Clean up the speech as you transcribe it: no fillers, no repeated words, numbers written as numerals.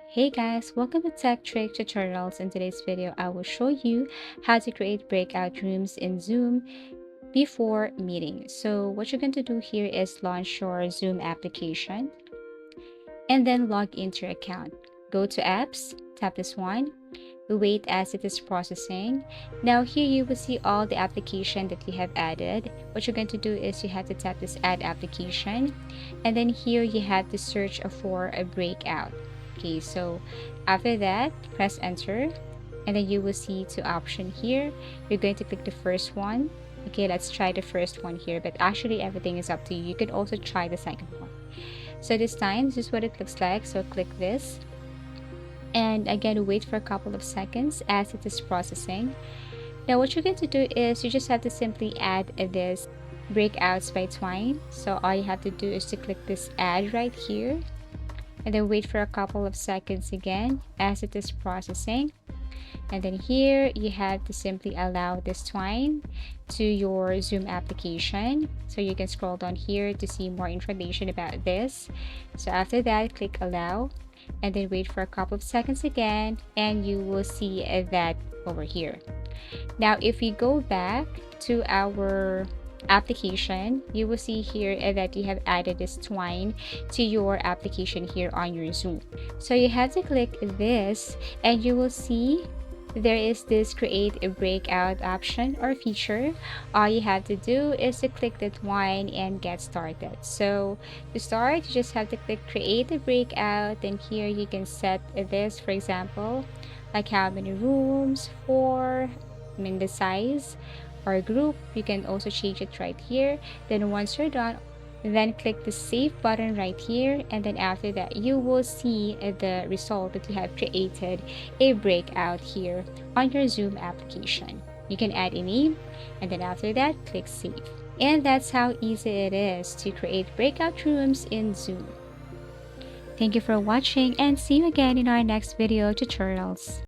Hey guys, welcome to Tech Trick Tutorials. In today's video, I will show you how to create breakout rooms in Zoom before meeting. So what you're going to do here is launch your Zoom application and then log into your account. Go to apps, tap this one, wait as it is processing. Now here you will see all the application that you have added. What you're going to do is you have to tap this add application, and then here you have to search for a breakout. Okay, so after that, press enter, and then you will see two options here. You're going to click the first one. Okay, let's try the first one here, but actually everything is up to you. You can also try the second one. So this time, this is what it looks like. So click this, and again wait for a couple of seconds as it is processing. Now what you're going to do is you just have to simply add this breakouts by twine. So all you have to do is to click this add right here, and then wait for a couple of seconds again as it is processing. And then here you have to simply allow this twine to your Zoom application, so you can scroll down here to see more information about this. So after that, click allow, and then wait for a couple of seconds again, and you will see that over here. Now if we go back to our application, you will see here that you have added this twine to your application here on your Zoom. So you have to click this, and you will see there is this create a breakout option or feature. All you have to do is to click the twine and get started. So to start, you just have to click create a breakout, and here you can set this, for example, like how many rooms, the size or group. You can also change it right here. Then once you're done, then click the save button right here, and then after that you will see the result that you have created a breakout here on your Zoom application. You can add a name, and then after that click save. And that's how easy it is to create breakout rooms in Zoom. Thank you for watching, and see you again in our next video tutorials.